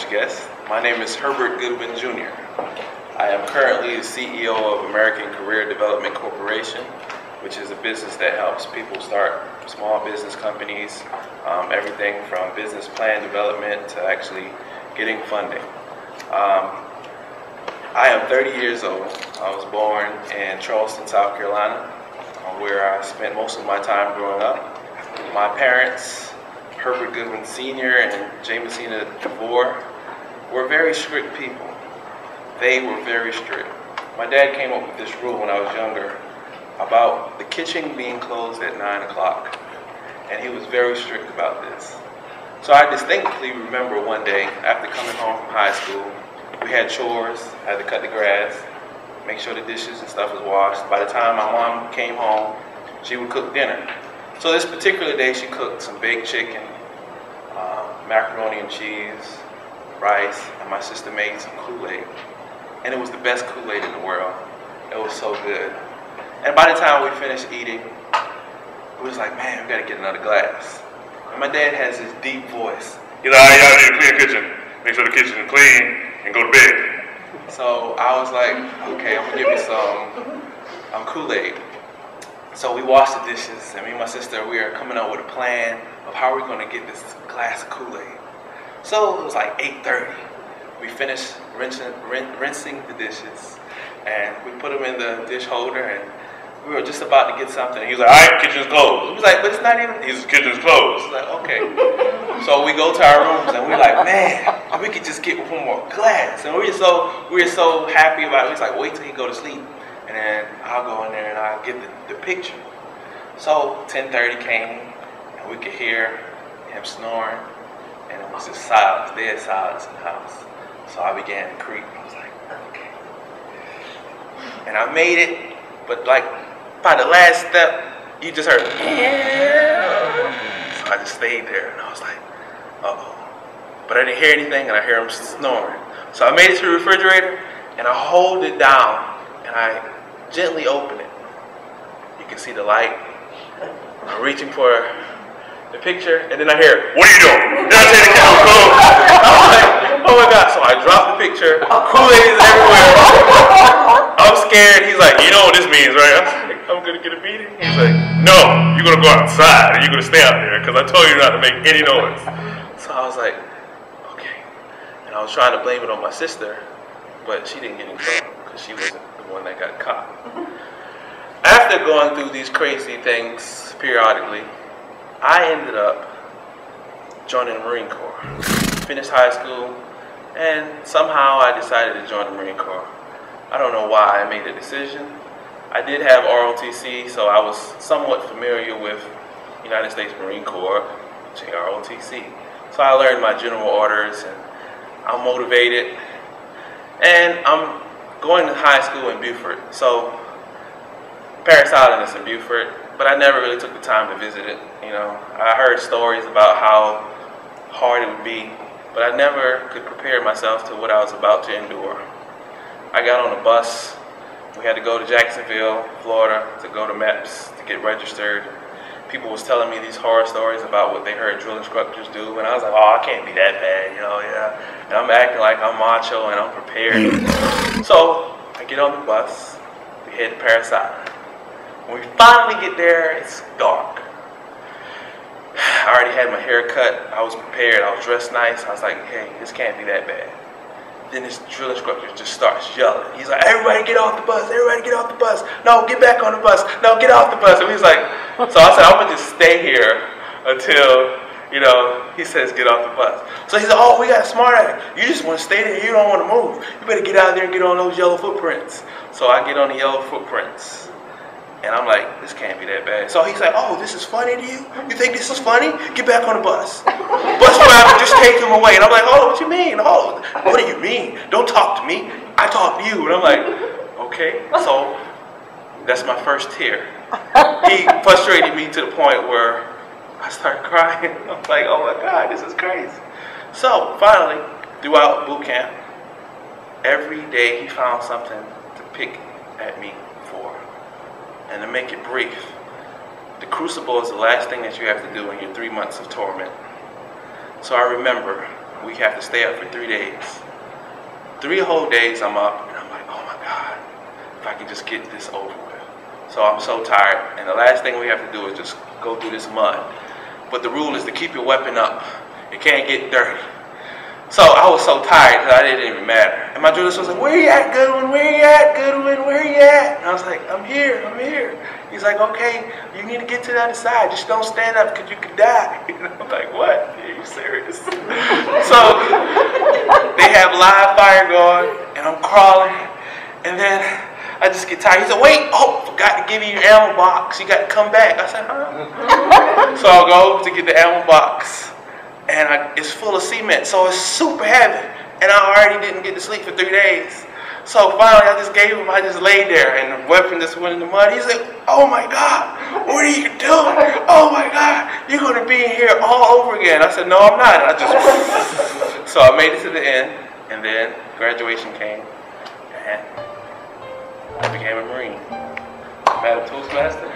distinguished guests. My name is Herbert Goodwin, Jr. I am currently the CEO of American Career Development Corporation, which is a business that helps people start small business companies, everything from business plan development to actually getting funding. I am 30 years old. I was born in Charleston, South Carolina, where I spent most of my time growing up. My parents, Herbert Goodwin Sr. and Jamesina DeVore, were very strict people. They were very strict. My dad came up with this rule when I was younger about the kitchen being closed at 9 o'clock, and he was very strict about this. So I distinctly remember one day, after coming home from high school, we had chores. I had to cut the grass, make sure the dishes and stuff was washed. By the time my mom came home, she would cook dinner. So this particular day, she cooked some baked chicken, macaroni and cheese, rice, and my sister made some Kool-Aid. And it was the best Kool-Aid in the world. It was so good. And by the time we finished eating, it was like, man, we gotta get another glass. And my dad has this deep voice. You know, y'all need to clean the kitchen. Make sure the kitchen is clean and go to bed. So I was like, okay, I'm gonna give you some Kool-Aid. So we washed the dishes, and me and my sister, we were coming up with a plan of how we're gonna get this glass of Kool-Aid. So it was like 8:30. We finished rinsing the dishes, and we put them in the dish holder, and we were just about to get something. He was like, all right, kitchen's closed. He was like, but it's not even. He was, kitchen's closed. I was like, okay. So we go to our rooms, and we're like, man, we could just get one more glass. And we were so happy about it. We was like, wait till he go to sleep, and then I'll go in there and I'll get the picture. So 10:30 came, and we could hear him snoring, and it was just silence, dead silence in the house. So I began to creep. I was like, okay. And I made it, but like by the last step, you just heard, so I just stayed there, and I was like, uh-oh. But I didn't hear anything, and I hear him snoring. So I made it to the refrigerator, and I hold it down, and I gently open it. You can see the light. I'm reaching for the picture, and then I hear, what are you doing? Did I say the camera closed? I was like, oh my God. So I dropped the picture. Kool-Aid is everywhere. I'm scared. He's like, you know what this means, right? I was like, I'm going to get a beating. He's like, no, you're going to go outside, and you're going to stay out there, because I told you not to make any noise. So I was like, okay. And I was trying to blame it on my sister, but she didn't get in trouble, because she wasn't the one that got caught. After going through these crazy things periodically, I ended up joining the Marine Corps. Finished high school, and somehow I decided to join the Marine Corps. I don't know why I made the decision. I did have ROTC, so I was somewhat familiar with United States Marine Corps, JROTC. So I learned my general orders, and I'm motivated. And I'm going to high school in Beaufort. So Parris Island is in Beaufort, but I never really took the time to visit it. You know, I heard stories about how hard it would be, but I never could prepare myself to what I was about to endure. I got on a bus. We had to go to Jacksonville, Florida, to go to MEPS to get registered. People was telling me these horror stories about what they heard drill instructors do, and I was like, oh, I can't be that bad, you know, yeah. And I'm acting like I'm macho and I'm prepared. So I get on the bus. We head to Parris Island. When we finally get there, it's dark. I already had my hair cut. I was prepared. I was dressed nice. I was like, hey, this can't be that bad. Then this drill instructor just starts yelling. He's like, everybody get off the bus. Everybody get off the bus. No, get back on the bus. No, get off the bus. And he's like, so I said, I'm going to just stay here until, you know, he says get off the bus. So he said, oh, we got a smart ass. You just want to stay there. You don't want to move. You better get out there and get on those yellow footprints. So I get on the yellow footprints. And I'm like, this can't be that bad. So he's like, oh, this is funny to you? You think this is funny? Get back on the bus. Bus driver just take him away. And I'm like, oh, what you mean? Oh, what do you mean? Don't talk to me. I talk to you. And I'm like, okay. So that's my first tear. He frustrated me to the point where I started crying. I'm like, oh my God, this is crazy. So finally, throughout boot camp, every day he found something to pick at me for. And to make it brief, the crucible is the last thing that you have to do in your 3 months of torment. So I remember we have to stay up for 3 days. 3 whole days I'm up, and I'm like, oh my God, if I could just get this over with. So I'm so tired, and the last thing we have to do is just go through this mud. But the rule is to keep your weapon up. It can't get dirty. So I was so tired that it didn't even matter. And my drill was like, where you at, Goodwin? Where you at, Goodwin? Where you at? And I was like, I'm here, I'm here. He's like, okay, you need to get to the other side. Just don't stand up because you could die. And I'm like, what? Are you serious? So they have live fire going, and I'm crawling. And then I just get tired. He said, wait, oh, forgot to give you your ammo box. You got to come back. I said, huh? So I'll go to get the ammo box. And it's full of cement, so it's super heavy. And I already didn't get to sleep for 3 days. So finally, I just gave him, I just laid there, and the weapon just went in the mud. He's like, oh my God, what are you doing? Oh my God, you're going to be in here all over again. I said, no, I'm not. And I just, so I made it to the end, and then graduation came, and I became a Marine. Madam Toastmaster.